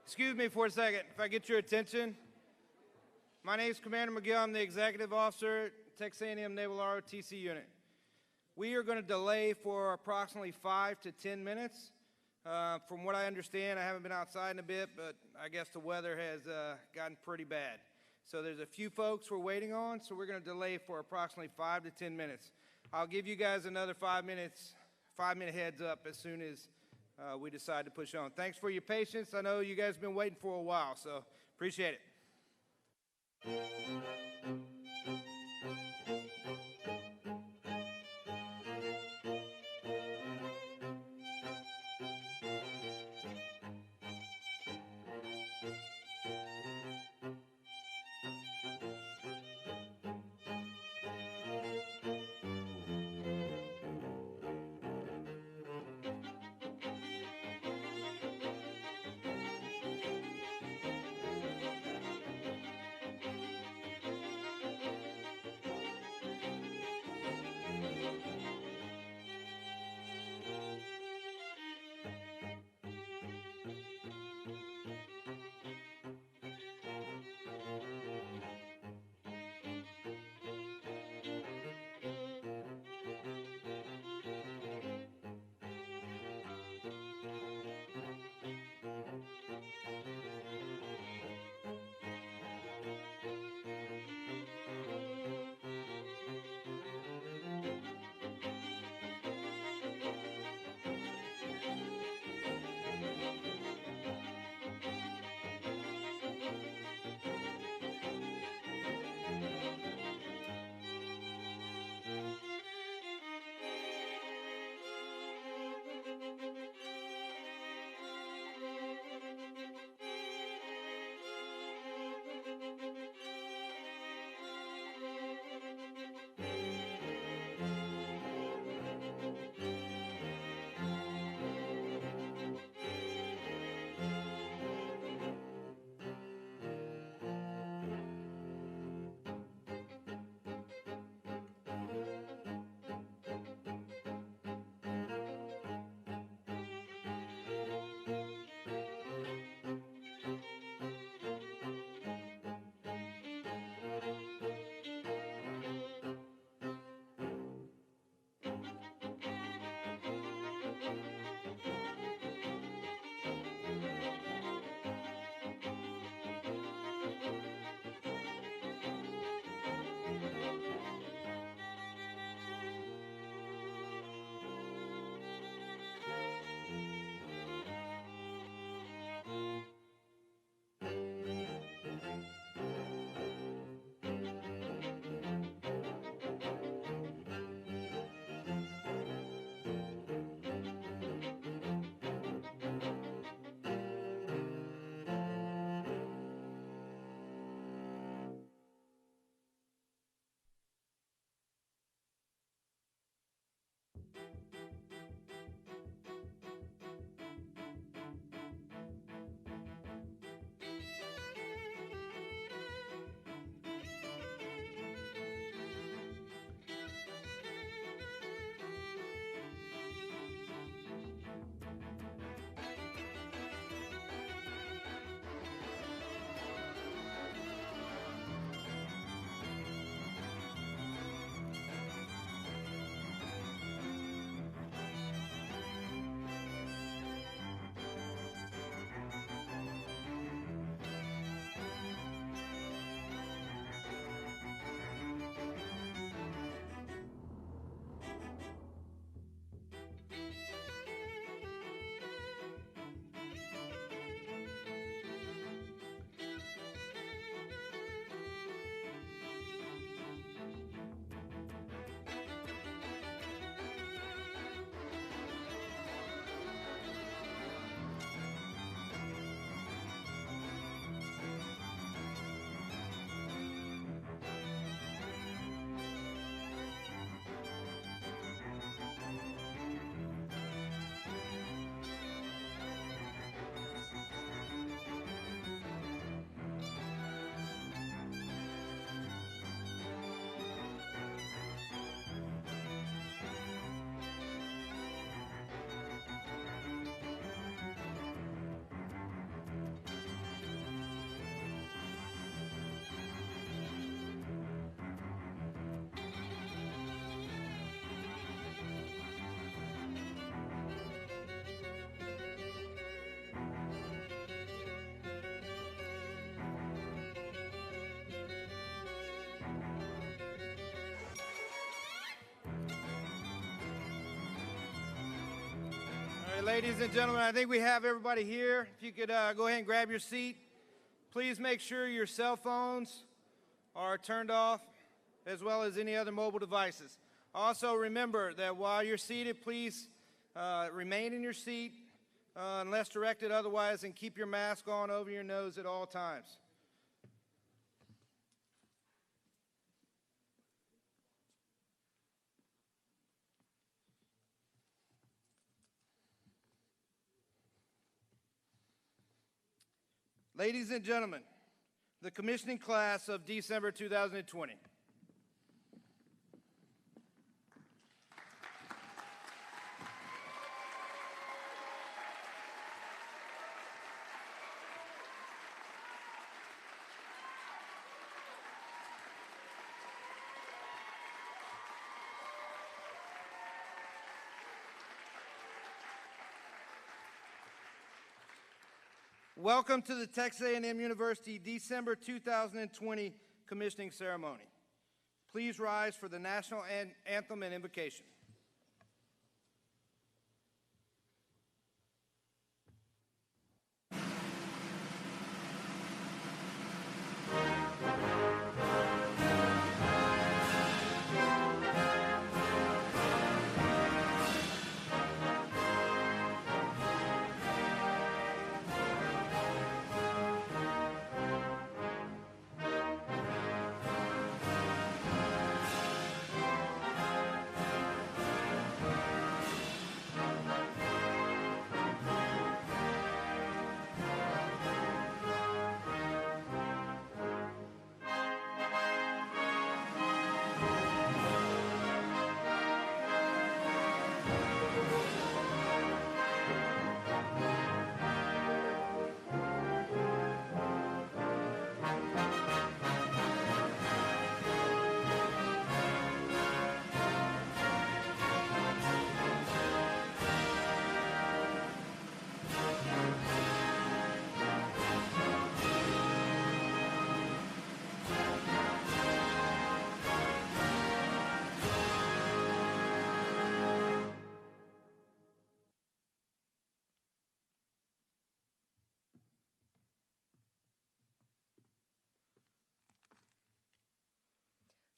Excuse me for a second, if I get your attention. My name is Commander McGill. I'm the Executive Officer, Texas A&M Naval NROTC Unit. We are going to delay for approximately 5 to 10 minutes. From what I understand, I haven't been outside in a bit, but I guess the weather has gotten pretty bad. So there's a few folks we're waiting on, so we're going to delay for approximately 5 to 10 minutes. I'll give you guys another 5 minutes, 5-minute heads up as soon as we decide to push on. Thanks for your patience. I know you guys have been waiting for a while, so appreciate it. Okay, ladies and gentlemen, I think we have everybody here. If you could go ahead and grab your seat. Please make sure your cell phones are turned off, as well as any other mobile devices. Also, remember that while you're seated, please remain in your seat unless directed otherwise, and keep your mask on over your nose at all times. Ladies and gentlemen, the commissioning class of December 2020. Welcome to the Texas A&M University December 2020 commissioning ceremony. Please rise for the national anthem and invocation.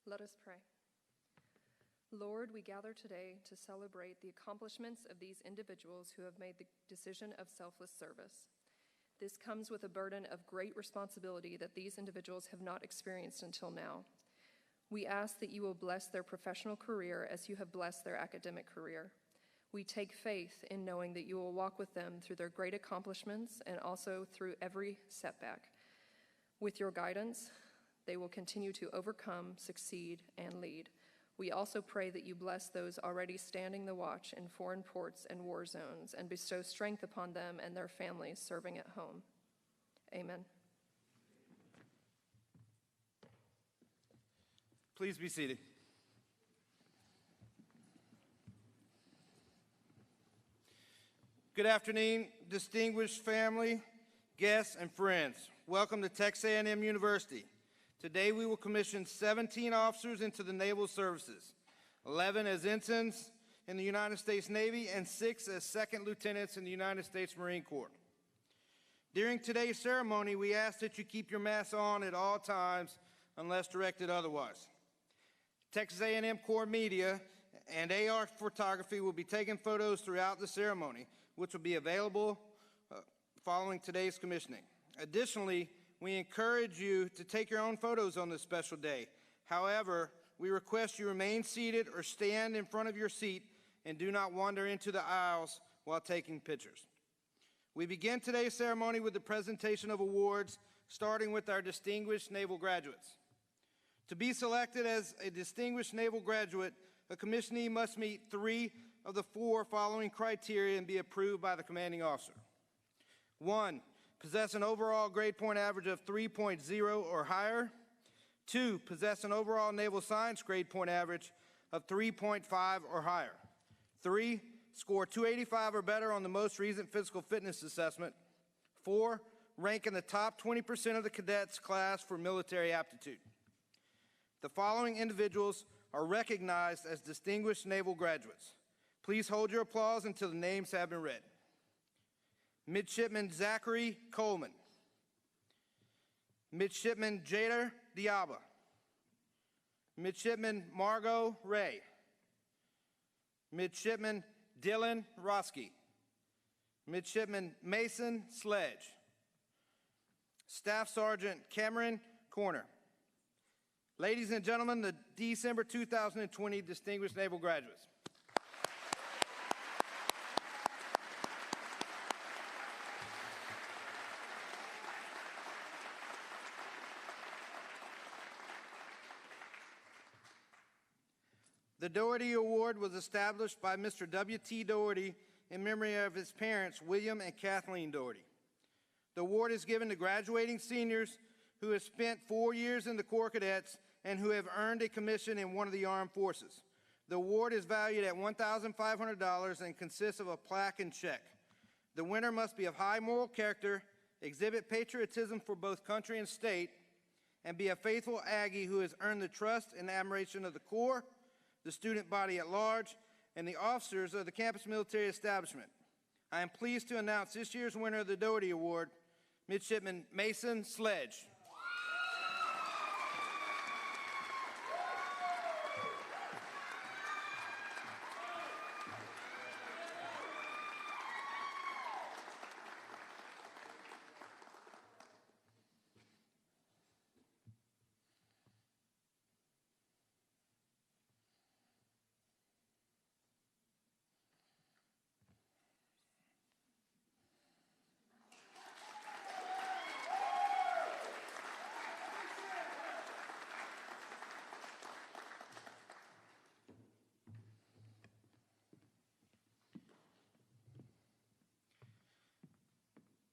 Let us pray. Lord, we gather today to celebrate the accomplishments of these individuals who have made the decision of selfless service. This comes with a burden of great responsibility that these individuals have not experienced until now. We ask that you will bless their professional career as you have blessed their academic career. We take faith in knowing that you will walk with them through their great accomplishments and also through every setback. With your guidance, they will continue to overcome, succeed, and lead. We also pray that you bless those already standing the watch in foreign ports and war zones and bestow strength upon them and their families serving at home. Amen. Please be seated. Good afternoon, distinguished family, guests, and friends. Welcome to Texas A&M University. Today we will commission 17 officers into the Naval Services, 11 as ensigns in the United States Navy, and 6 as second lieutenants in the United States Marine Corps. During today's ceremony, we ask that you keep your mask on at all times unless directed otherwise. Texas A&M Corps Media and AR Photography will be taking photos throughout the ceremony, which will be available following today's commissioning. Additionally, we encourage you to take your own photos on this special day. However, we request you remain seated or stand in front of your seat and do not wander into the aisles while taking pictures. We begin today's ceremony with the presentation of awards, starting with our distinguished naval graduates. To be selected as a distinguished naval graduate, a commissionee must meet 3 of the 4 following criteria and be approved by the commanding officer. 1, possess an overall grade point average of 3.0 or higher. 2, possess an overall naval science grade point average of 3.5 or higher. 3, score 285 or better on the most recent physical fitness assessment. 4, rank in the top 20% of the cadets class for military aptitude. The following individuals are recognized as distinguished naval graduates: Please hold your applause until the names have been read. Midshipman Zachary Coleman. Midshipman Jader Diaba. Midshipman Margot Ray. Midshipman Dylan Roski. Midshipman Mason Sledge. Staff Sergeant Cameron Corner. Ladies and gentlemen, the December 2020 Distinguished Naval Graduates. The Doherty Award was established by Mr. W.T. Doherty in memory of his parents, William and Kathleen Doherty. The award is given to graduating seniors who have spent 4 years in the Corps Cadets and who have earned a commission in one of the armed forces. The award is valued at $1,500 and consists of a plaque and check. The winner must be of high moral character, exhibit patriotism for both country and state, and be a faithful Aggie who has earned the trust and admiration of the Corps, the student body at large, and the officers of the campus military establishment. I am pleased to announce this year's winner of the Doherty Award, Midshipman Mason Sledge.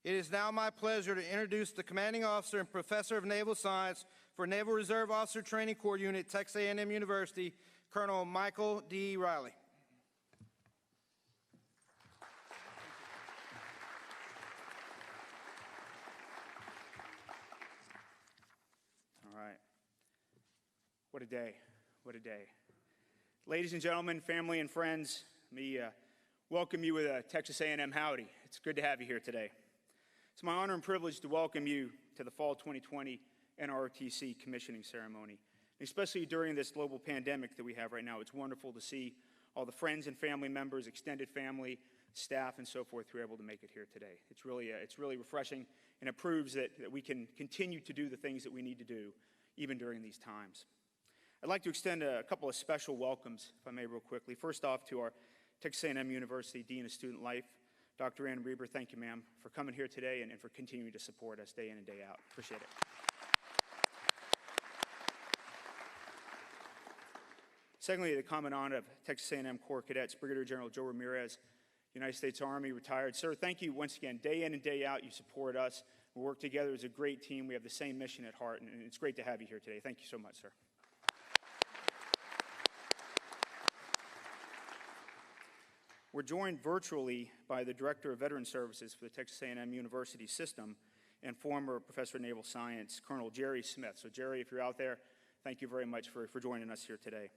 It is now my pleasure to introduce the Commanding Officer and Professor of Naval Science for Naval Reserve Officer Training Corps Unit, Texas A&M University, Colonel Michael D. Riley. All right. What a day. What a day. Ladies and gentlemen, family and friends, let me welcome you with a Texas A&M howdy. It's good to have you here today. It's my honor and privilege to welcome you to the Fall 2020 NROTC commissioning ceremony. Especially during this global pandemic that we have right now, it's wonderful to see all the friends and family members, extended family, staff, and so forth who are able to make it here today. It's really refreshing, and it proves that we can continue to do the things that we need to do, even during these times. I'd like to extend a couple of special welcomes, if I may, real quickly. First off, to our Texas A&M University Dean of Student Life, Dr. Ann Reber. Thank you, ma'am, for coming here today and for continuing to support us day in and day out. Appreciate it. Secondly, the Commandant of Texas A&M Corps Cadets, Brigadier General Joe Ramirez, United States Army, retired. Sir, thank you once again. Day in and day out, you support us. We work together as a great team. We have the same mission at heart, and it's great to have you here today. Thank you so much, sir. We're joined virtually by the Director of Veteran Services for the Texas A&M University System and former Professor of Naval Science, Colonel Jerry Smith. So, Jerry, if you're out there, thank you very much for joining us here today.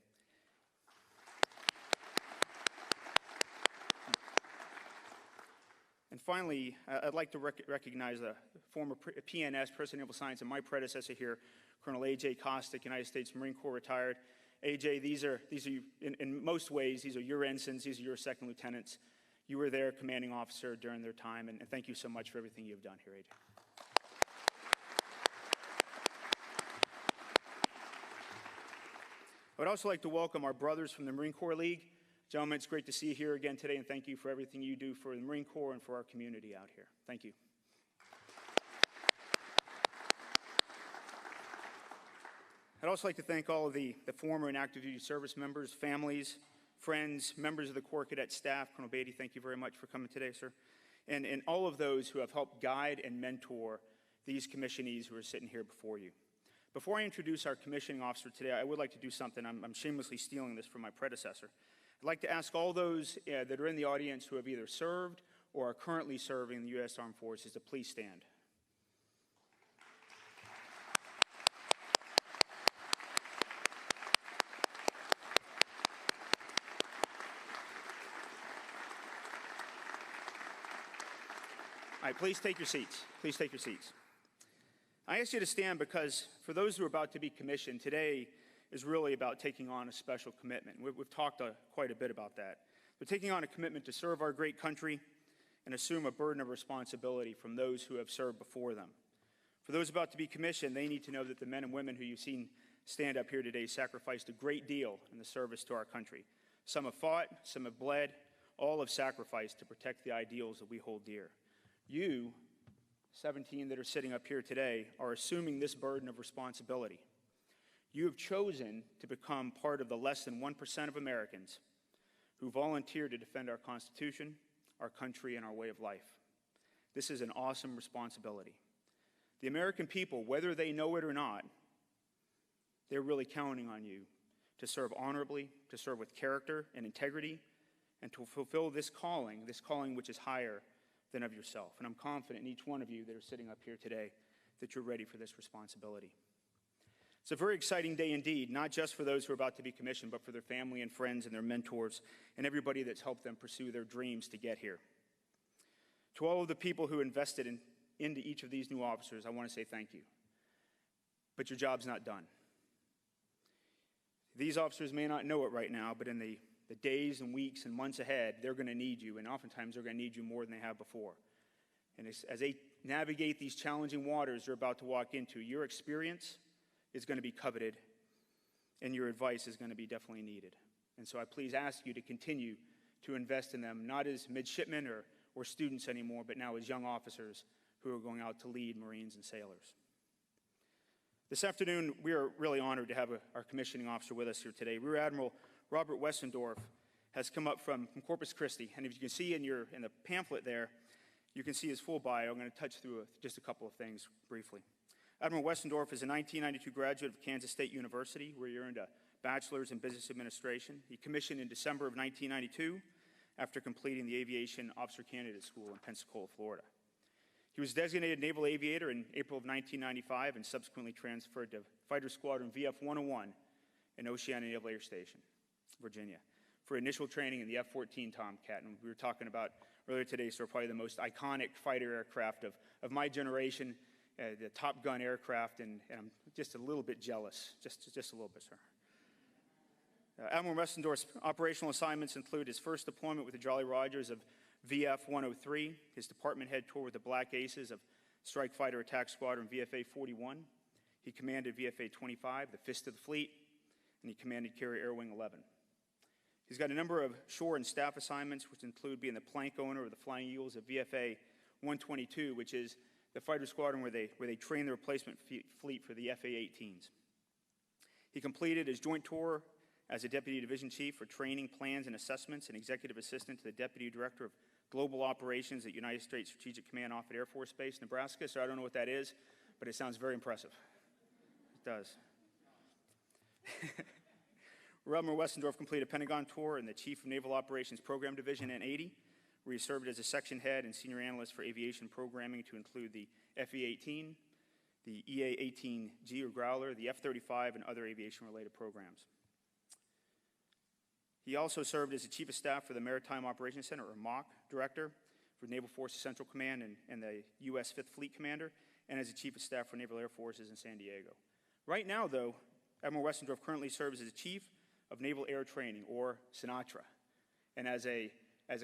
And finally, I'd like to recognize the former PNS, President of Naval Science, and my predecessor here, Colonel A.J. Kostick, United States Marine Corps retired. AJ, these are in most ways, these are your ensigns, these are your second lieutenants. You were their commanding officer during their time, and thank you so much for everything you've done here, AJ. I would also like to welcome our brothers from the Marine Corps League. Gentlemen, it's great to see you here again today, and thank you for everything you do for the Marine Corps and for our community out here. Thank you. I'd also like to thank all of the former and active duty service members, families, friends, members of the Corps Cadet staff. Colonel Beatty, thank you very much for coming today, sir. And all of those who have helped guide and mentor these commissionees who are sitting here before you. Before I introduce our commissioning officer today, I would like to do something. I'm shamelessly stealing this from my predecessor. I'd like to ask all those that are in the audience who have either served or are currently serving in the U.S. Armed Forces to please stand. All right, please take your seats. Please take your seats. I ask you to stand because for those who are about to be commissioned, today is really about taking on a special commitment. We've talked quite a bit about that. They're taking on a commitment to serve our great country and assume a burden of responsibility from those who have served before them. For those about to be commissioned, they need to know that the men and women who you've seen stand up here today sacrificed a great deal in the service to our country. Some have fought, some have bled, all have sacrificed to protect the ideals that we hold dear. You, 17 that are sitting up here today, are assuming this burden of responsibility. You have chosen to become part of the less than 1% of Americans who volunteered to defend our Constitution, our country, and our way of life. This is an awesome responsibility. The American people, whether they know it or not, they're really counting on you to serve honorably, to serve with character and integrity, and to fulfill this calling which is higher than of yourself. And I'm confident in each one of you that are sitting up here today that you're ready for this responsibility. It's a very exciting day indeed, not just for those who are about to be commissioned, but for their family and friends and their mentors and everybody that's helped them pursue their dreams to get here. To all of the people who invested into each of these new officers, I want to say thank you. But your job's not done. These officers may not know it right now, but in the days and weeks and months ahead, they're going to need you, and oftentimes they're going to need you more than they have before. And as they navigate these challenging waters they're about to walk into, your experience is going to be coveted, and your advice is going to be definitely needed. And so I please ask you to continue to invest in them, not as midshipmen or students anymore, but now as young officers who are going out to lead Marines and sailors. This afternoon, we are really honored to have our commissioning officer with us here today. Rear Admiral Robert Westendorf has come up from Corpus Christi, and if you can see in the pamphlet there, you can see his full bio. I'm going to touch through just a couple of things briefly. Admiral Westendorf is a 1992 graduate of Kansas State University, where he earned a bachelor's in business administration. He commissioned in December of 1992 after completing the Aviation Officer Candidate School in Pensacola, Florida. He was designated Naval Aviator in April of 1995 and subsequently transferred to Fighter Squadron VF-101 in Oceana Naval Air Station, Virginia, for initial training in the F-14 Tomcat. And we were talking about earlier today, so probably the most iconic fighter aircraft of my generation, the Top Gun aircraft, and I'm just a little bit jealous, just a little bit, sir. Admiral Westendorf's operational assignments include his first deployment with the Jolly Rogers of VF-103, his department head tour with the Black Aces of Strike Fighter Attack Squadron VFA-41. He commanded VFA-25, the Fist of the Fleet, and he commanded Carrier Air Wing 11. He's got a number of shore and staff assignments, which include being the plank owner of the Flying Eagles of VFA-122, which is the fighter squadron where they train the replacement fleet for the FA-18s. He completed his joint tour as a Deputy Division Chief for Training, Plans, and Assessments and Executive Assistant to the Deputy Director of Global Operations at United States Strategic Command Offutt Air Force Base, Nebraska. So I don't know what that is, but it sounds very impressive. It does. Admiral Westendorf completed a Pentagon tour in the Chief of Naval Operations Program Division N-80, where he served as a section head and senior analyst for aviation programming to include the FE-18, the EA-18G or Growler, the F-35, and other aviation-related programs. He also served as the Chief of Staff for the Maritime Operations Center, or MOC, Director for Naval Forces Central Command and the U.S. 5th Fleet Commander, and as the Chief of Staff for Naval Air Forces in San Diego. Right now, though, Admiral Westendorf currently serves as the Chief of Naval Air Training, or Sinatra. And as a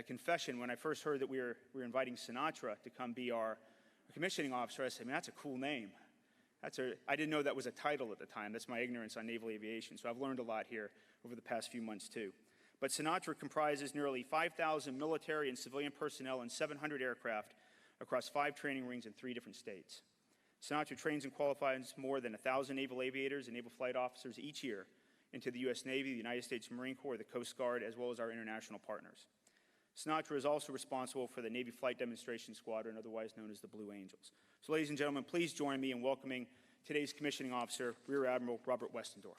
confession, when I first heard that we were inviting Sinatra to come be our commissioning officer, I said, man, that's a cool name. I didn't know that was a title at the time. That's my ignorance on naval aviation. So I've learned a lot here over the past few months, too. But Sinatra comprises nearly 5,000 military and civilian personnel and 700 aircraft across 5 training rings in 3 different states. Sinatra trains and qualifies more than 1,000 naval aviators and naval flight officers each year into the U.S. Navy, the United States Marine Corps, the Coast Guard, as well as our international partners. Sinatra is also responsible for the Navy Flight Demonstration Squadron, otherwise known as the Blue Angels. So, ladies and gentlemen, please join me in welcoming today's commissioning officer, Rear Admiral Robert Westendorf.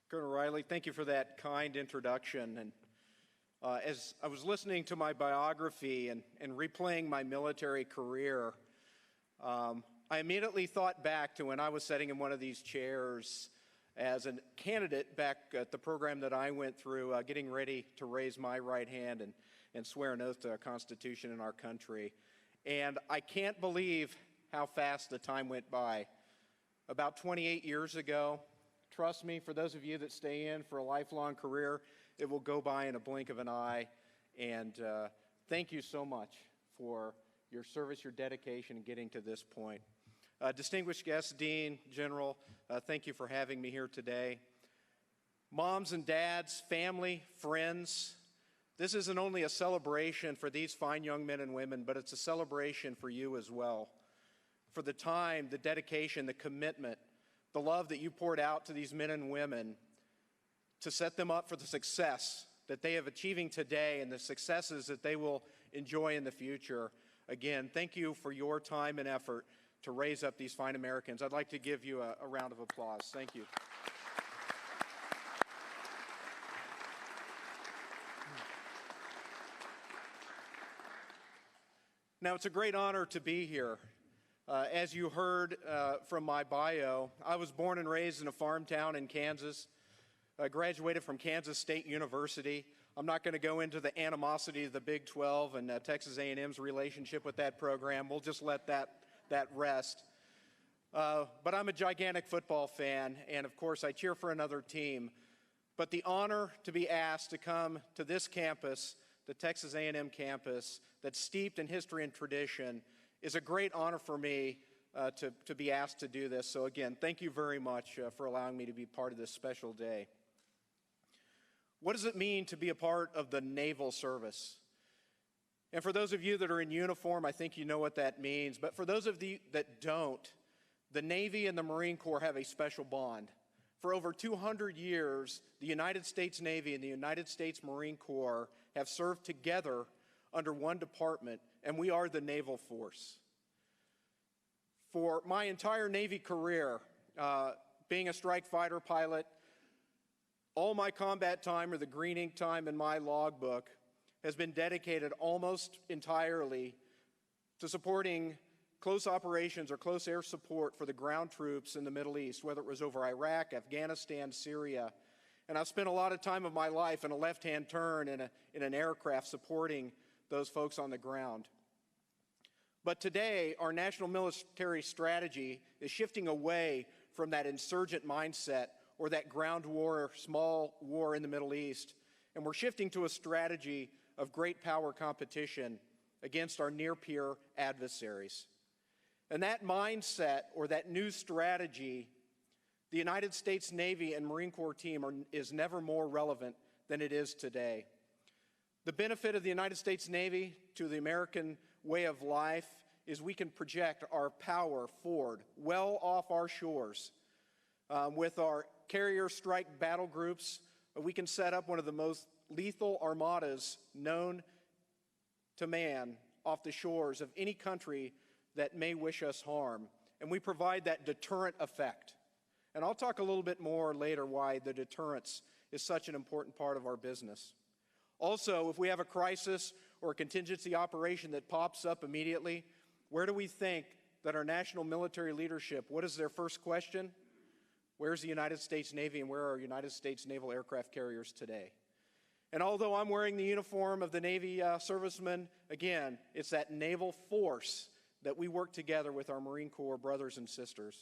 Colonel Riley, thank you for that kind introduction. And As I was listening to my biography and replaying my military career, I immediately thought back to when I was sitting in one of these chairs as a candidate back at the program that I went through, getting ready to raise my right hand and swear an oath to the Constitution in our country. And I can't believe how fast the time went by. About 28 years ago, trust me, for those of you that stay in for a lifelong career, it will go by in a blink of an eye. And thank you so much for your service, your dedication in getting to this point. Distinguished guests, Dean, General, thank you for having me here today. Moms and dads, family, friends, this isn't only a celebration for these fine young men and women, but it's a celebration for you as well. For the time, the dedication, the commitment, the love that you poured out to these men and women to set them up for the success that they have achieving today and the successes that they will enjoy in the future. Again, thank you for your time and effort to raise up these fine Americans. I'd like to give you a round of applause. Thank you. Now, it's a great honor to be here. As you heard from my bio, I was born and raised in a farm town in Kansas. I graduated from Kansas State University. I'm not going to go into the animosity of the Big 12 and Texas A&M's relationship with that program. We'll just let that rest. But I'm a gigantic football fan, and of course I cheer for another team. But the honor to be asked to come to this campus, the Texas A&M campus, that's steeped in history and tradition, is a great honor for me to be asked to do this. So again, thank you very much for allowing me to be part of this special day. What does it mean to be a part of the naval service? And for those of you that are in uniform, I think you know what that means. But for those of you that don't, the Navy and the Marine Corps have a special bond. For over 200 years, the United States Navy and the United States Marine Corps have served together under one department, and we are the naval force. For my entire Navy career, being a strike fighter pilot, all my combat time, or the green ink time in my logbook, has been dedicated almost entirely to supporting close operations or close air support for the ground troops in the Middle East, whether it was over Iraq, Afghanistan, Syria. And I've spent a lot of time of my life in a left-hand turn in an aircraft supporting those folks on the ground. But today, our national military strategy is shifting away from that insurgent mindset or that ground war or small war in the Middle East, and we're shifting to a strategy of great power competition against our near-peer adversaries. And that mindset or that new strategy, the United States Navy and Marine Corps team is never more relevant than it is today. The benefit of the United States Navy to the American way of life is we can project our power forward, well off our shores. With our carrier strike battle groups, we can set up one of the most lethal armadas known to man off the shores of any country that may wish us harm. And we provide that deterrent effect. And I'll talk a little bit more later why the deterrence is such an important part of our business. Also, if we have a crisis or a contingency operation that pops up immediately, where do we think that our national military leadership, what is their first question? Where's the United States Navy and where are United States naval aircraft carriers today? And although I'm wearing the uniform of the Navy servicemen, again, it's that naval force that we work together with our Marine Corps brothers and sisters.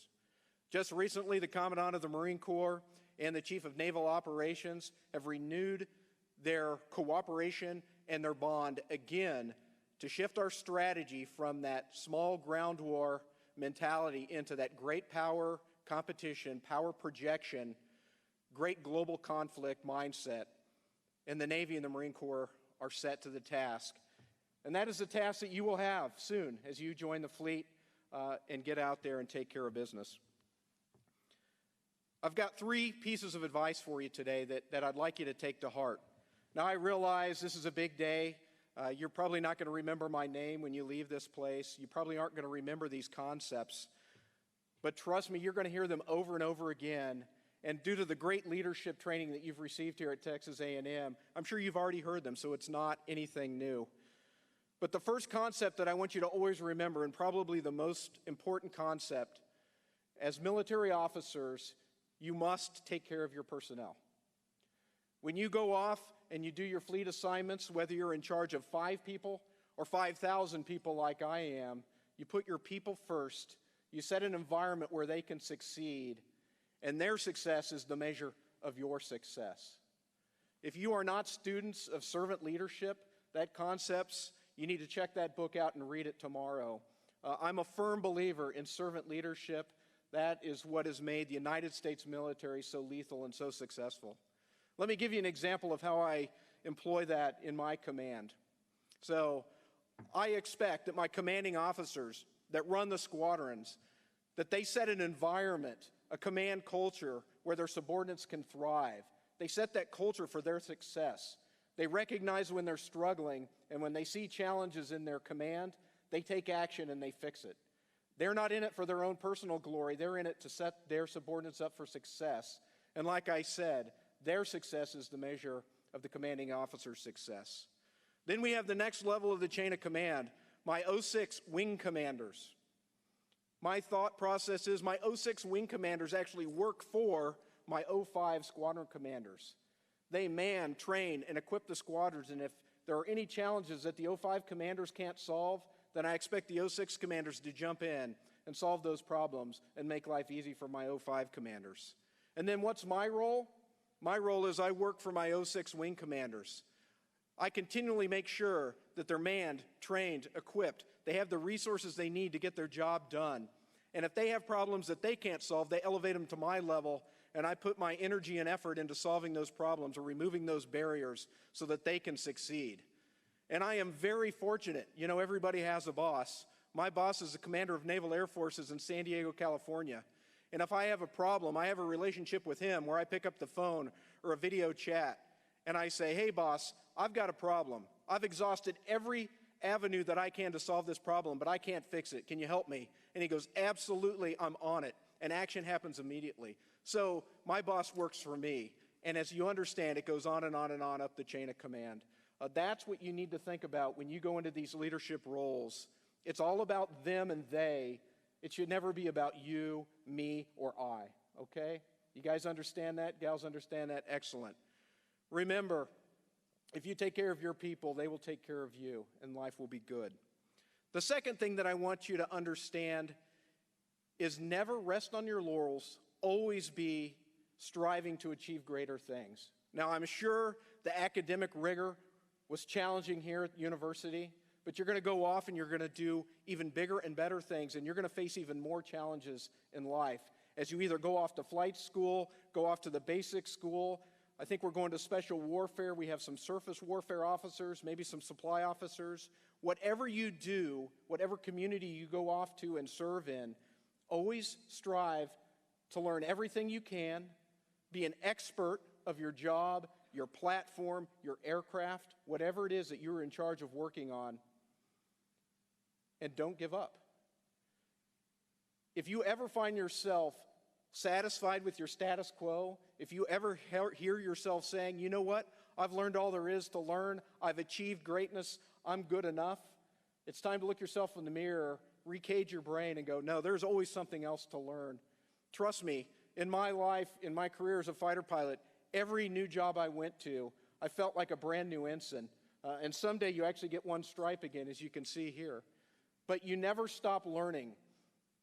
Just recently, the Commandant of the Marine Corps and the Chief of Naval Operations have renewed their cooperation and their bond again to shift our strategy from that small ground war mentality into that great power competition, power projection, great global conflict mindset. And the Navy and the Marine Corps are set to the task. And that is the task that you will have soon as you join the fleet and get out there and take care of business. I've got 3 pieces of advice for you today that I'd like you to take to heart. Now, I realize this is a big day. You're probably not going to remember my name when you leave this place. You probably aren't going to remember these concepts. But trust me, you're going to hear them over and over again. And due to the great leadership training that you've received here at Texas A&M, I'm sure you've already heard them, so it's not anything new. But the first concept that I want you to always remember, and probably the most important concept, as military officers, you must take care of your personnel. When you go off and you do your fleet assignments, whether you're in charge of 5 people or 5,000 people like I am, you put your people first, you set an environment where they can succeed, and their success is the measure of your success. If you are not students of servant leadership, that concepts, you need to check that book out and read it tomorrow. I'm a firm believer in servant leadership. That is what has made the United States military so lethal and so successful. Let me give you an example of how I employ that in my command. So I expect that my commanding officers that run the squadrons, that they set an environment, a command culture where their subordinates can thrive. They set that culture for their success. They recognize when they're struggling, and when they see challenges in their command, they take action and they fix it. They're not in it for their own personal glory. They're in it to set their subordinates up for success. And like I said, their success is the measure of the commanding officer's success. Then we have the next level of the chain of command, my 06 wing commanders. My thought process is my 06 wing commanders actually work for my 05 squadron commanders. They man, train, and equip the squadrons, and if there are any challenges that the 05 commanders can't solve, then I expect the 06 commanders to jump in and solve those problems and make life easy for my 05 commanders. And then what's my role? My role is I work for my 06 wing commanders. I continually make sure that they're manned, trained, equipped. They have the resources they need to get their job done. And if they have problems that they can't solve, they elevate them to my level, and I put my energy and effort into solving those problems or removing those barriers so that they can succeed. And I am very fortunate. You know, everybody has a boss. My boss is the commander of Naval Air Forces in San Diego, California. And if I have a problem, I have a relationship with him where I pick up the phone or a video chat and I say, hey, boss, I've got a problem. I've exhausted every avenue that I can to solve this problem, but I can't fix it. Can you help me? And he goes, absolutely, I'm on it. And action happens immediately. So my boss works for me. And as you understand, it goes on and on and on up the chain of command. That's what you need to think about when you go into these leadership roles. It's all about them and they. It should never be about you, me, or I, okay? You guys understand that? Gals understand that? Excellent. Remember, if you take care of your people, they will take care of you, and life will be good. The second thing that I want you to understand is never rest on your laurels, always be striving to achieve greater things. Now, I'm sure the academic rigor was challenging here at the university, but you're going to go off and you're going to do even bigger and better things, and you're going to face even more challenges in life as you either go off to flight school, go off to the basic school. I think we're going to special warfare. We have some surface warfare officers, maybe some supply officers. Whatever you do, whatever community you go off to and serve in, always strive to learn everything you can, be an expert of your job, your platform, your aircraft, whatever it is that you're in charge of working on, and don't give up. If you ever find yourself satisfied with your status quo, if you ever hear yourself saying, you know what, I've learned all there is to learn, I've achieved greatness, I'm good enough, it's time to look yourself in the mirror, recage your brain and go, no, there's always something else to learn. Trust me, in my life, in my career as a fighter pilot, every new job I went to, I felt like a brand new ensign. And someday you actually get one stripe again, as you can see here. But you never stop learning.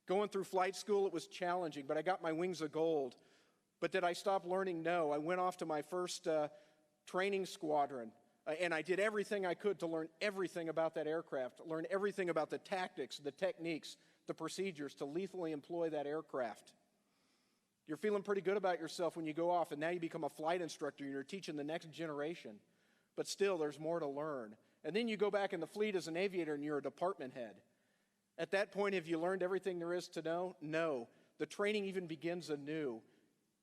Going through flight school, it was challenging, but I got my wings of gold. But did I stop learning? No. I went off to my first training squadron, and I did everything I could to learn everything about that aircraft, learn everything about the tactics, the techniques, the procedures to lethally employ that aircraft. You're feeling pretty good about yourself when you go off, and now you become a flight instructor, and you're teaching the next generation. But still, there's more to learn. And then you go back in the fleet as an aviator, and you're a department head. At that point, have you learned everything there is to know? No. The training even begins anew.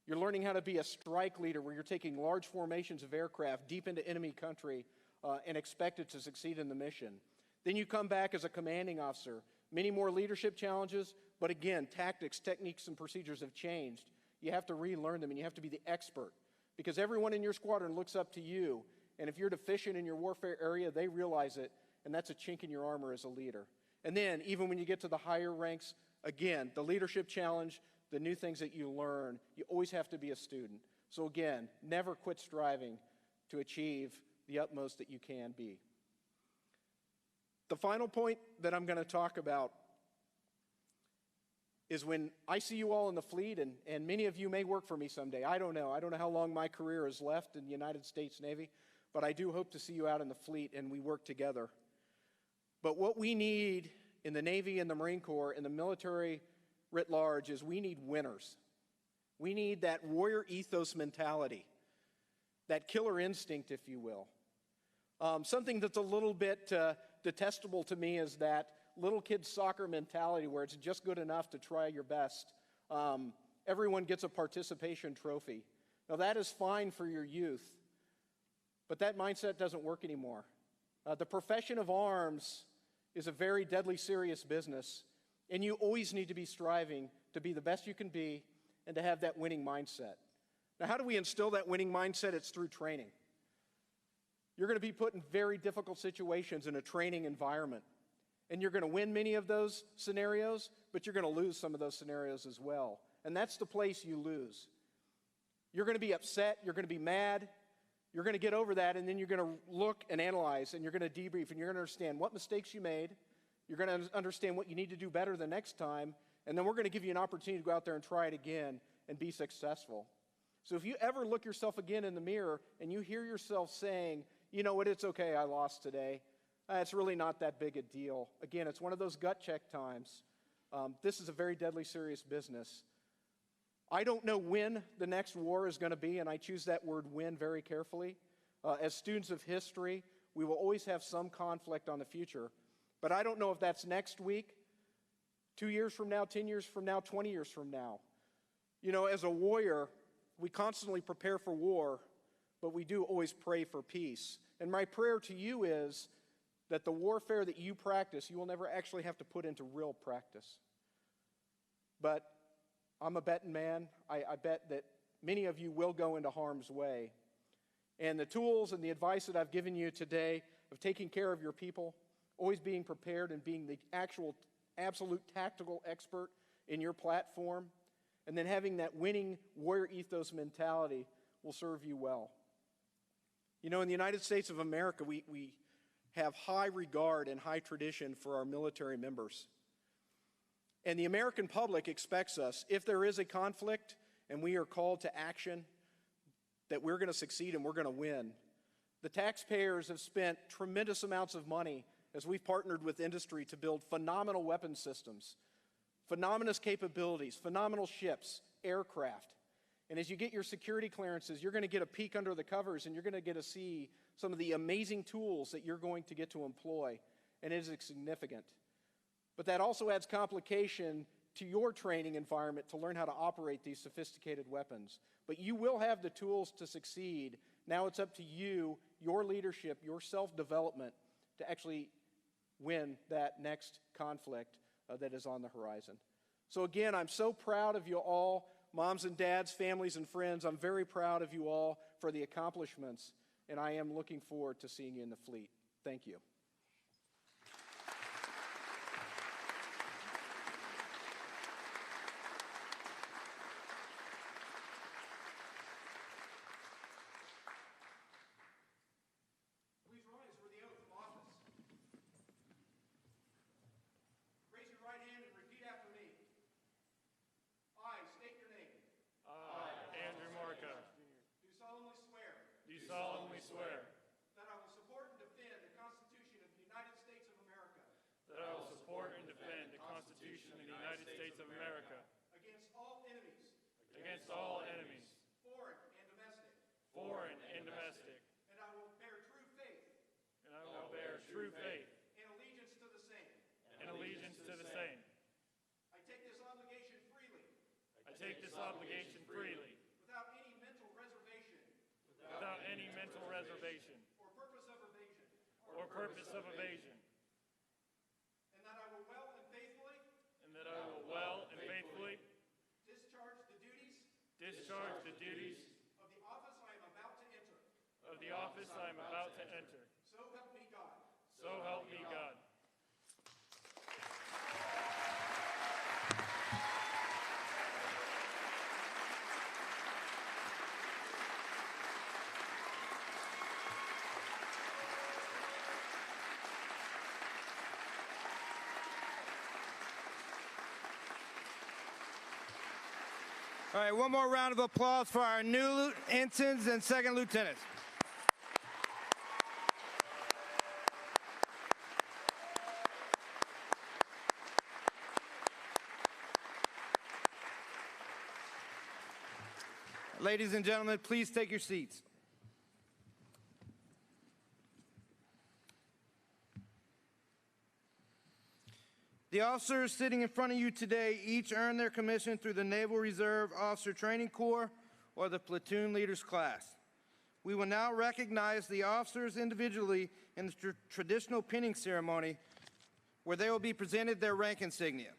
You're learning how to be a strike leader where you're taking large formations of aircraft deep into enemy country and expected to succeed in the mission. Then you come back as a commanding officer. Many more leadership challenges, but again, tactics, techniques, and procedures have changed. You have to relearn them, and you have to be the expert, because everyone in your squadron looks up to you, and if you're deficient in your warfare area, they realize it, and that's a chink in your armor as a leader. And then, even when you get to the higher ranks, again, the leadership challenge, the new things that you learn, you always have to be a student. So again, never quit striving to achieve the utmost that you can be. The final point that I'm going to talk about is when I see you all in the fleet, and many of you may work for me someday. I don't know. I don't know how long my career is left in the United States Navy, but I do hope to see you out in the fleet and we work together. But what we need in the Navy and the Marine Corps and the military writ large is we need winners. We need that warrior ethos mentality, that killer instinct, if you will. Something that's a little bit detestable to me is that little kid soccer mentality where it's just good enough to try your best. Everyone gets a participation trophy. Now that is fine for your youth, but that mindset doesn't work anymore. The profession of arms is a very deadly serious business, and you always need to be striving to be the best you can be and to have that winning mindset. Now, how do we instill that winning mindset? It's through training. You're going to be put in very difficult situations in a training environment, and you're going to win many of those scenarios, but you're going to lose some of those scenarios as well. And that's the place you lose. You're going to be upset, you're going to be mad, you're going to get over that, and then you're going to look and analyze, and you're going to debrief, and you're going to understand what mistakes you made, you're going to understand what you need to do better the next time, and then we're going to give you an opportunity to go out there and try it again and be successful. So if you ever look yourself again in the mirror and you hear yourself saying, you know what, it's okay, I lost today, it's really not that big a deal. Again, it's one of those gut check times. This is a very deadly serious business. I don't know when the next war is going to be, and I choose that word win very carefully. As students of history, we will always have some conflict on the future, but I don't know if that's next week, 2 years from now, 10 years from now, 20 years from now. You know, as a warrior, we constantly prepare for war, but we do always pray for peace. And my prayer to you is that the warfare that you practice, you will never actually have to put into real practice. But I'm a betting man. I bet that many of you will go into harm's way. And the tools and the advice that I've given you today of taking care of your people, always being prepared and being the absolute tactical expert in your platform, and then having that winning warrior ethos mentality will serve you well. You know, in the United States of America, we have high regard and high tradition for our military members. And the American public expects us, if there is a conflict and we are called to action, that we're going to succeed and we're going to win. The taxpayers have spent tremendous amounts of money as we've partnered with industry to build phenomenal weapon systems, phenomenal capabilities, phenomenal ships, aircraft. And as you get your security clearances, you're going to get a peek under the covers and you're going to get to see some of the amazing tools that you're going to get to employ. And it is significant. But that also adds complication to your training environment to learn how to operate these sophisticated weapons. But you will have the tools to succeed. Now it's up to you, your leadership, your self-development to actually win that next conflict that is on the horizon. So again, I'm so proud of you all, moms and dads, families and friends. I'm very proud of you all for the accomplishments, and I am looking forward to seeing you in the fleet. Thank you. Please rise for the oath of office. Raise your right hand and repeat after me. I state your name. I, Andrew Marca, Do solemnly swear do solemnly swear that I will support and defend the Constitution of the United States of America that I will support and defend the Constitution of the United States of America against all enemies, against all enemies, foreign and domestic, foreign and domestic, and I will bear true faith and I will bear true faith and allegiance to the same. and allegiance to the same. I take this obligation freely, I take this obligation freely, without any mental reservation without any mental reservation or purpose of evasion, or purpose of evasion, and that I will well and faithfully and that I will well and faithfully discharge the duties discharge the duties of the office I am about to enter. of the office I am about to enter. So help me God. So help me God. All right, one more round of applause for our new ensigns and second lieutenants. Ladies and gentlemen, please take your seats. The officers sitting in front of you today each earned their commission through the Naval Reserve Officer Training Corps or the Platoon Leaders Class. We will now recognize the officers individually in the traditional pinning ceremony where they will be presented their rank insignia.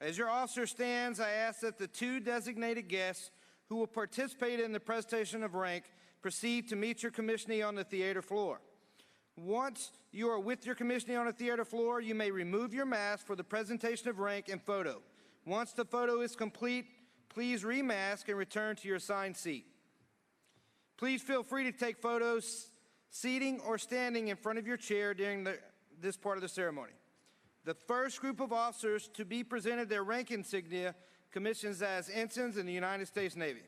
As your officer stands, I ask that the two designated guests who will participate in the presentation of rank proceed to meet your commissionee on the theater floor. Once you are with your commissionee on the theater floor, you may remove your mask for the presentation of rank and photo. Once the photo is complete, please remask and return to your assigned seat. Please feel free to take photos seating or standing in front of your chair during this part of the ceremony. The first group of officers to be presented their rank insignia commissions as ensigns in the United States Navy.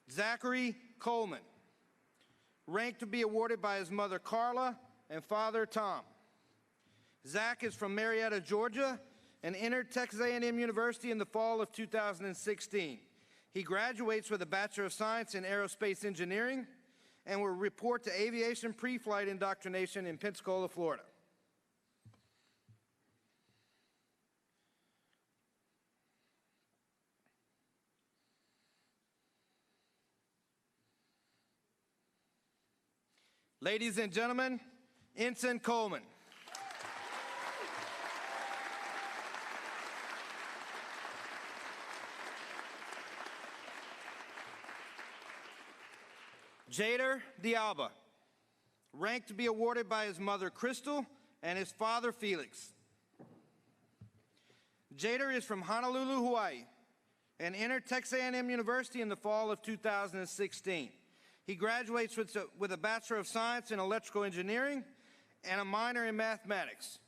Zachary Coleman, rank to be awarded by his mother Carla and father Tom. Zach is from Marietta, Georgia, and entered Texas A&M University in the fall of 2016. He graduates with a Bachelor of Science in Aerospace Engineering and will report to Aviation Pre-Flight Indoctrination in Pensacola, Florida. Ladies and gentlemen, Ensign Coleman. Jader Dialba, rank to be awarded by his mother Crystal and his father Felix. Jader is from Honolulu, Hawaii, and entered Texas A&M University in the fall of 2016. He graduates with a Bachelor of Science in Electrical Engineering and a minor in Mathematics,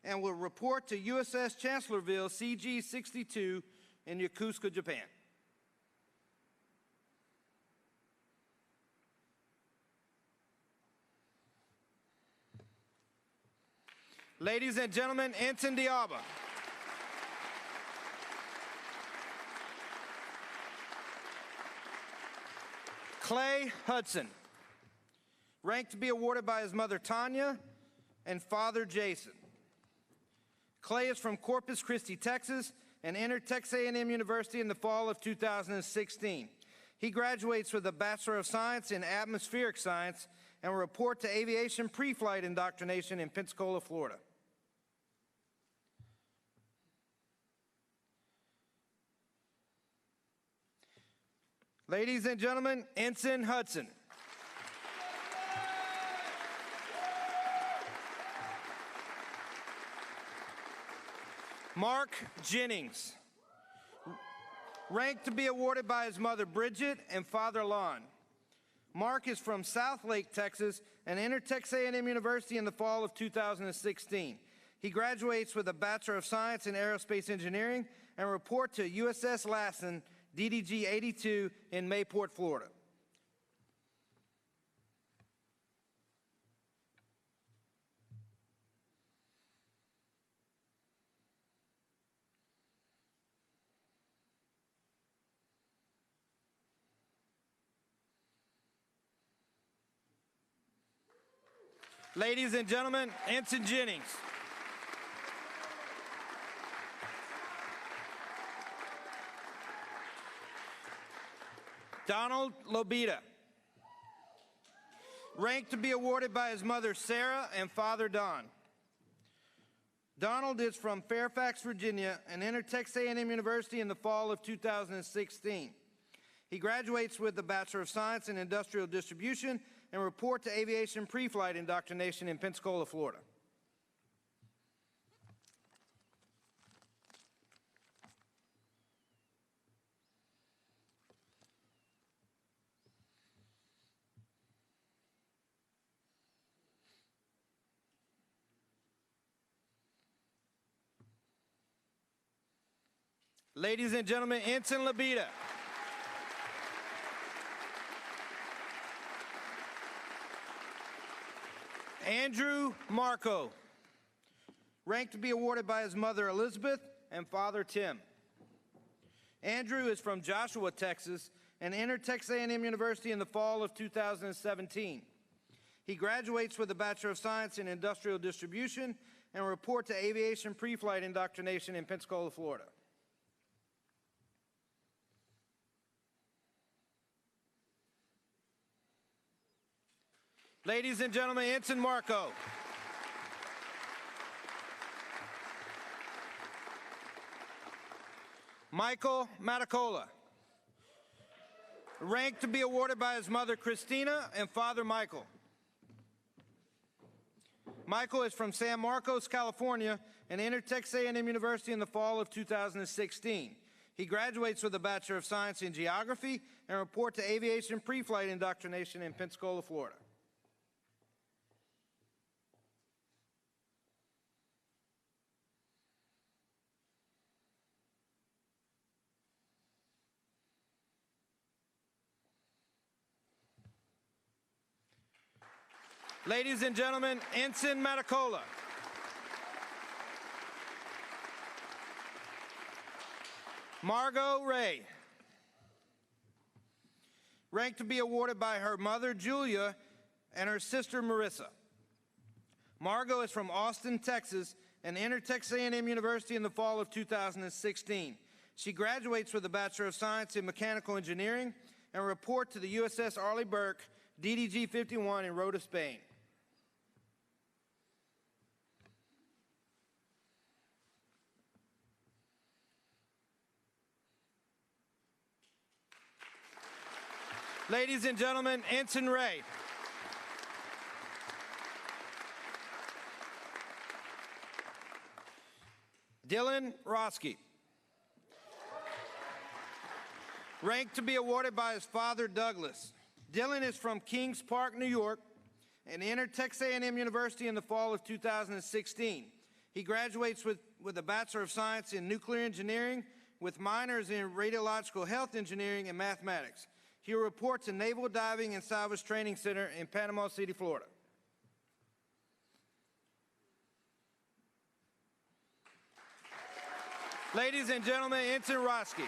and will report to USS Chancellorville CG-62 in Yokosuka, Japan. Ladies and gentlemen, Ensign Dialba. Clay Hudson, rank to be awarded by his mother Tanya and father Jason. Clay is from Corpus Christi, Texas, and entered Texas A&M University in the fall of 2016. He graduates with a Bachelor of Science in Atmospheric Science and will report to Aviation Pre-Flight Indoctrination in Pensacola, Florida. Ladies and gentlemen, Ensign Hudson. Mark Jennings, rank to be awarded by his mother Bridget and father Lon. Mark is from South Lake, Texas, and entered Texas A&M University in the fall of 2016. He graduates with a Bachelor of Science in Aerospace Engineering and will report to USS Lassen DDG 82 in Mayport, Florida. Ladies and gentlemen, Ensign Jennings. Donald Lobita, rank to be awarded by his mother Sarah and father Don. Donald is from Fairfax, Virginia, and entered Texas A&M University in the fall of 2016. He graduates with a Bachelor of Science in Industrial Distribution and report to Aviation Pre-Flight Indoctrination in Pensacola, Florida. Ladies and gentlemen, Ensign Labita. Andrew Marco, ranked to be awarded by his mother Elizabeth and father Tim. Andrew is from Joshua, Texas, and entered Texas A&M University in the fall of 2017. He graduates with a Bachelor of Science in Industrial Distribution and report to Aviation Pre-Flight Indoctrination in Pensacola, Florida. Ladies and gentlemen, Ensign Marco. Michael Matacola, ranked to be awarded by his mother Christina and father Michael. Michael is from San Marcos, California, and entered Texas A&M University in the fall of 2016. He graduates with a Bachelor of Science in Geography and report to Aviation Pre-Flight Indoctrination in Pensacola, Florida. Ladies and gentlemen, Ensign Matacola. Margot Ray, ranked to be awarded by her mother Julia and her sister Marissa. Margot is from Austin, Texas, and entered Texas A&M University in the fall of 2016. She graduates with a Bachelor of Science in Mechanical Engineering and report to the USS Arleigh Burke, DDG 51 in Rota, Spain. Ladies and gentlemen, Ensign Ray. Dylan Roski, ranked to be awarded by his father Douglas. Dylan is from Kings Park, New York, and entered Texas A&M University in the fall of 2016. He graduates with a Bachelor of Science in Nuclear Engineering with minors in Radiological Health Engineering and Mathematics. He reports to Naval Diving and Salvage Training Center in Panama City, Florida. Ladies and gentlemen, Ensign Roski.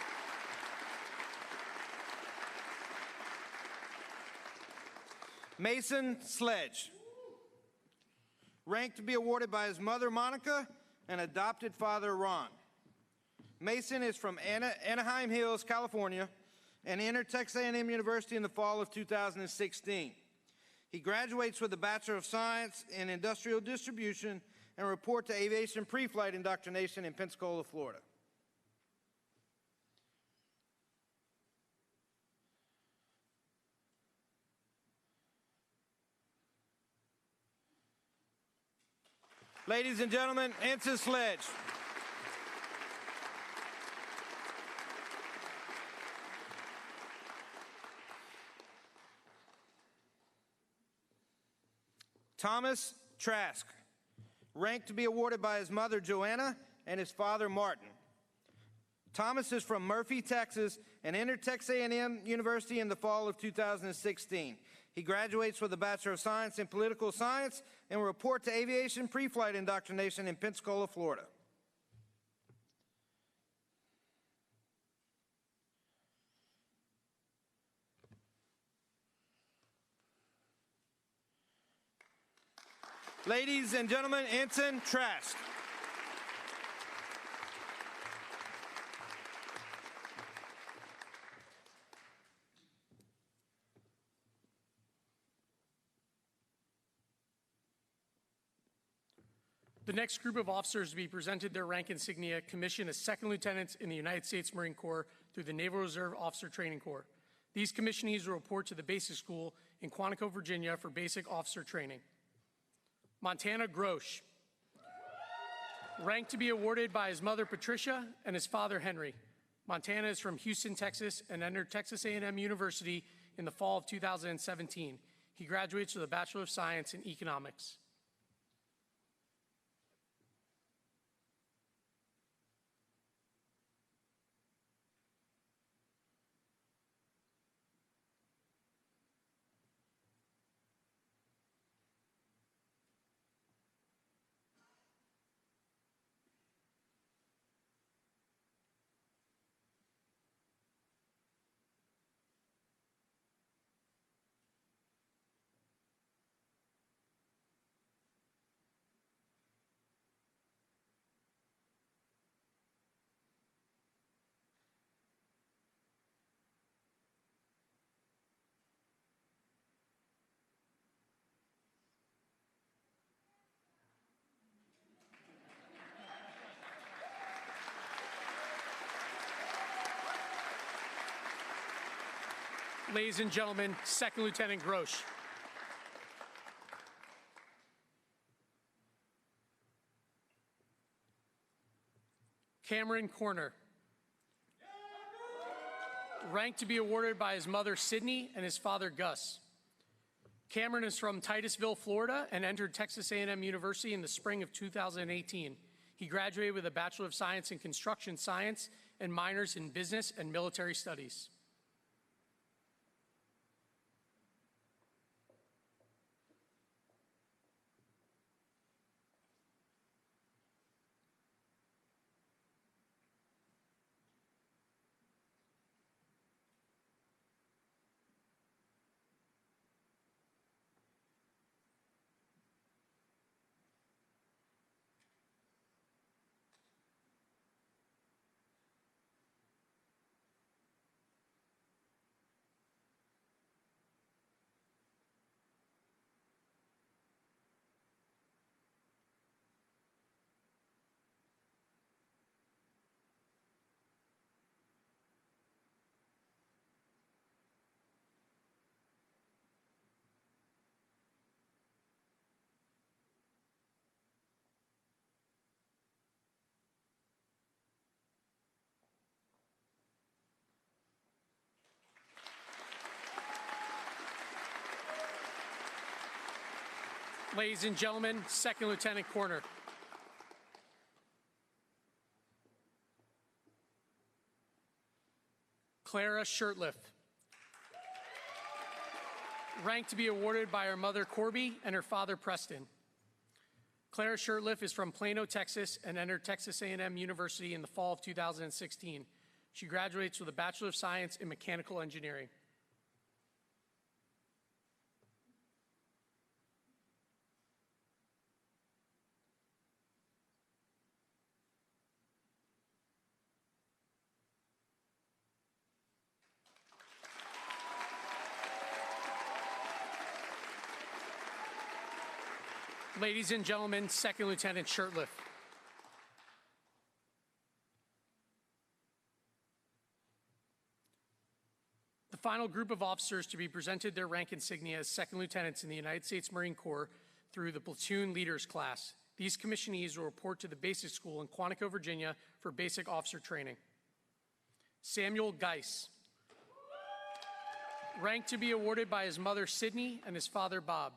Mason Sledge, ranked to be awarded by his mother Monica and adopted father Ron. Mason is from Anaheim Hills, California, and entered Texas A&M University in the fall of 2016. He graduates with a Bachelor of Science in Industrial Distribution and report to Aviation Pre-Flight Indoctrination in Pensacola, Florida. Ladies and gentlemen, Ensign Sledge. Thomas Trask, ranked to be awarded by his mother Joanna and his father Martin. Thomas is from Murphy, Texas, and entered Texas A&M University in the fall of 2016. He graduates with a Bachelor of Science in Political Science and will report to Aviation Pre-Flight Indoctrination in Pensacola, Florida. Ladies and gentlemen, Ensign Trask. The next group of officers to be presented their rank insignia commissioned as second lieutenants in the United States Marine Corps through the Naval Reserve Officer Training Corps. These commissionees will report to the basic school in Quantico, Virginia for basic officer training. Montana Grosh, rank to be awarded by his mother Patricia and his father Henry. Montana is from Houston, Texas, and entered Texas A&M University in the fall of 2017. He graduates with a Bachelor of Science in Economics. Ladies and gentlemen, Second Lieutenant Grosh. Cameron Corner. Rank to be awarded by his mother Sydney and his father Gus. Cameron is from Titusville, Florida, and entered Texas A&M University in the spring of 2018. He graduated with a Bachelor of Science in Construction Science and minors in Business and Military Studies. Ladies and gentlemen, Second Lieutenant Corner. Clara Shirtliff. Rank to be awarded by her mother Corby and her father Preston. Clara Shirtliff is from Plano, Texas, and entered Texas A&M University in the fall of 2016. She graduates with a Bachelor of Science in Mechanical Engineering. Ladies and gentlemen, Second Lieutenant Shirtliff. The final group of officers to be presented their rank insignia as Second Lieutenants in the United States Marine Corps through the Platoon Leaders class. These commissionees will report to the basic school in Quantico, Virginia for basic officer training. Samuel Geis. Rank to be awarded by his mother Sydney and his father Bob.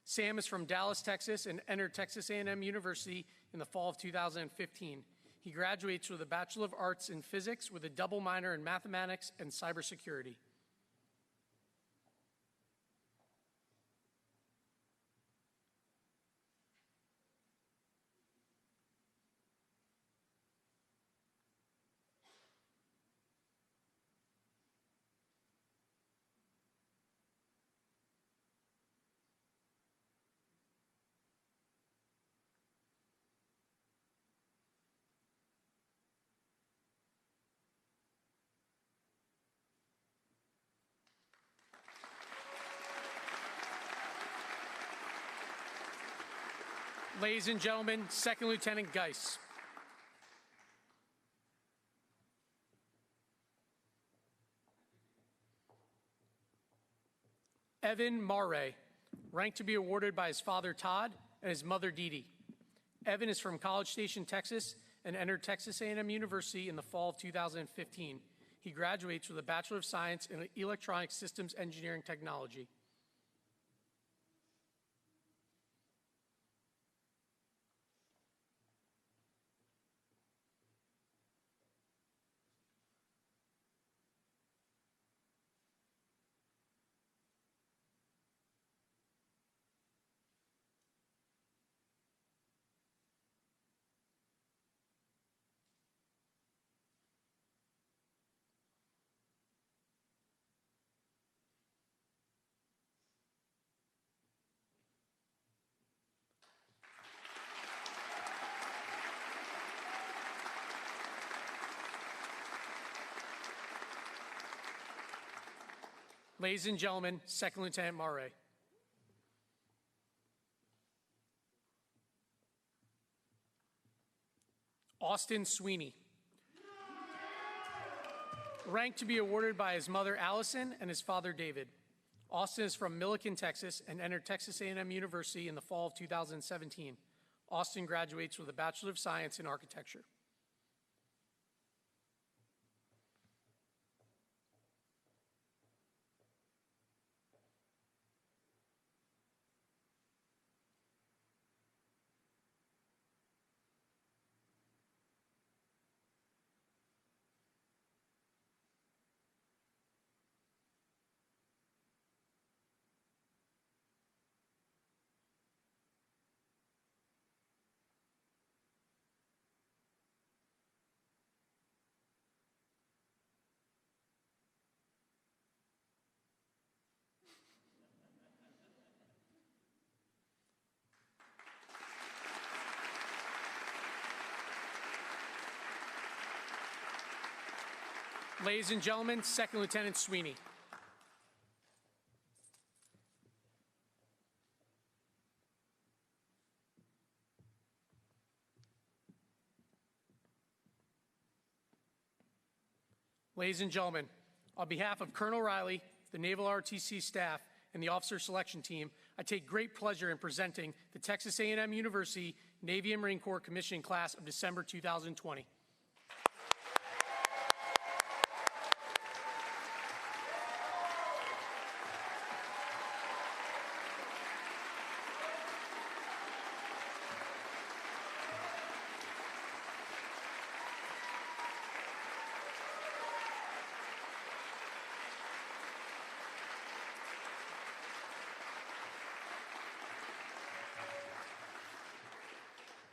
Sam is from Dallas, Texas, and entered Texas A&M University in the fall of 2015. He graduates with a Bachelor of Arts in Physics with a double minor in Mathematics and Cybersecurity. Ladies and gentlemen, Second Lieutenant Geis. Evan Marray, rank to be awarded by his father Todd and his mother Dee Dee. Evan is from College Station, Texas, and entered Texas A&M University in the fall of 2015. He graduates with a Bachelor of Science in Electronic Systems Engineering Technology. Ladies and gentlemen, Second Lieutenant Marray. Austin Sweeney. Rank to be awarded by his mother Allison and his father David. Austin is from Milliken, Texas, and entered Texas A&M University in the fall of 2017. Austin graduates with a Bachelor of Science in Architecture. Ladies and gentlemen, Second Lieutenant Sweeney. Ladies and gentlemen, on behalf of Colonel Riley, the Naval ROTC staff, and the officer selection team, I take great pleasure in presenting the Texas A&M University Navy and Marine Corps commissioning class of December 2020.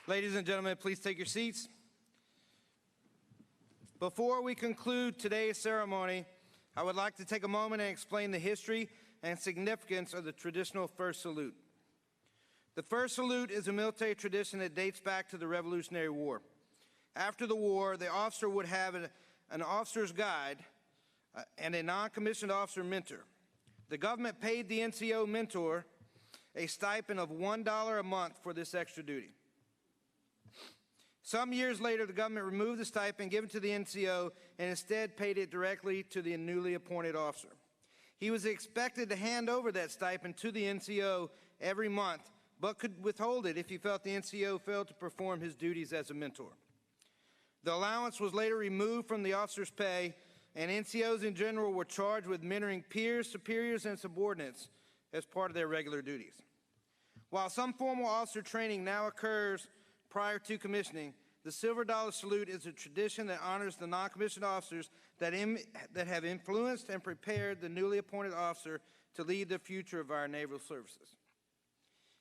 Ladies and gentlemen, please take your seats. Before we conclude today's ceremony, I would like to take a moment and explain the history and significance of the traditional first salute. The first salute is a military tradition that dates back to the Revolutionary War. After the war, the officer would have an officer's guide and a non-commissioned officer mentor. The government paid the NCO mentor a stipend of $1 a month for this extra duty. Some years later, the government removed the stipend given to the NCO and instead paid it directly to the newly appointed officer. He was expected to hand over that stipend to the NCO every month, but could withhold it if he felt the NCO failed to perform his duties as a mentor. The allowance was later removed from the officer's pay, and NCOs in general were charged with mentoring peers, superiors, and subordinates as part of their regular duties. While some formal officer training now occurs prior to commissioning, the Silver Dollar Salute is a tradition that honors the non-commissioned officers that have influenced and prepared the newly appointed officer to lead the future of our naval services.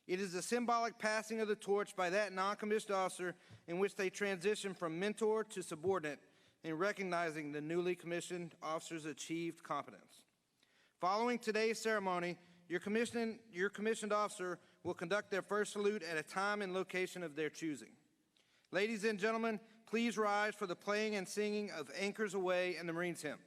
It is a symbolic passing of the torch by that non-commissioned officer in which they transition from mentor to subordinate in recognizing the newly commissioned officer's achieved competence. Following today's ceremony, your commissioned officer will conduct their first salute at a time and location of their choosing. Ladies and gentlemen, please rise for the playing and singing of Anchors Aweigh and the Marines Hymn.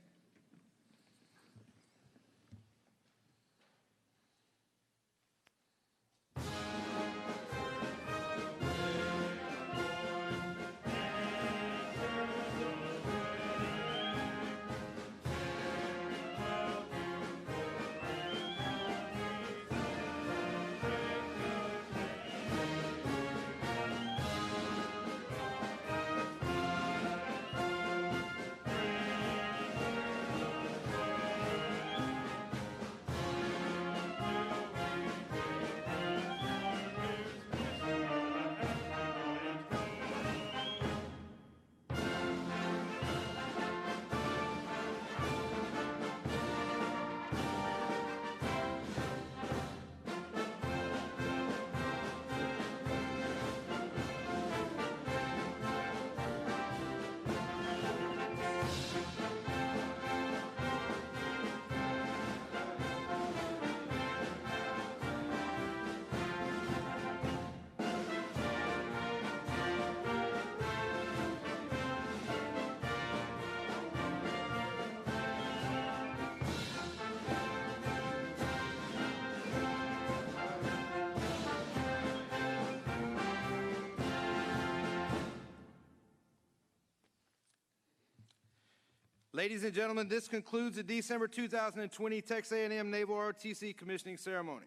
Ladies and gentlemen, this concludes the December 2020 Texas A&M Naval ROTC commissioning ceremony.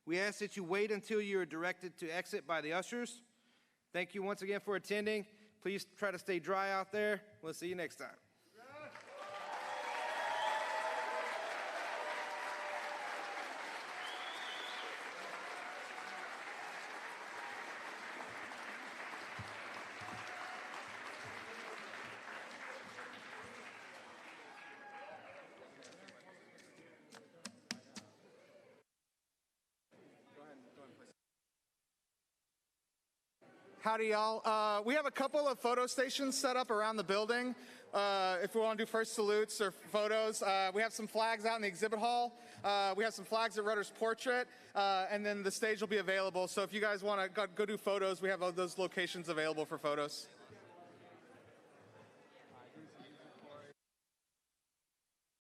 We ask that you wait until you are directed to exit by the ushers. Thank you once again for attending. Please try to stay dry out there. We'll see you next time. Howdy, y'all. We have a couple of photo stations set up around the building. If we want to do first salutes or photos, we have some flags out in the exhibit hall. We have some flags at Rudder's Portrait, and then the stage will be available. So if you guys want to go do photos, we have those locations available for photos.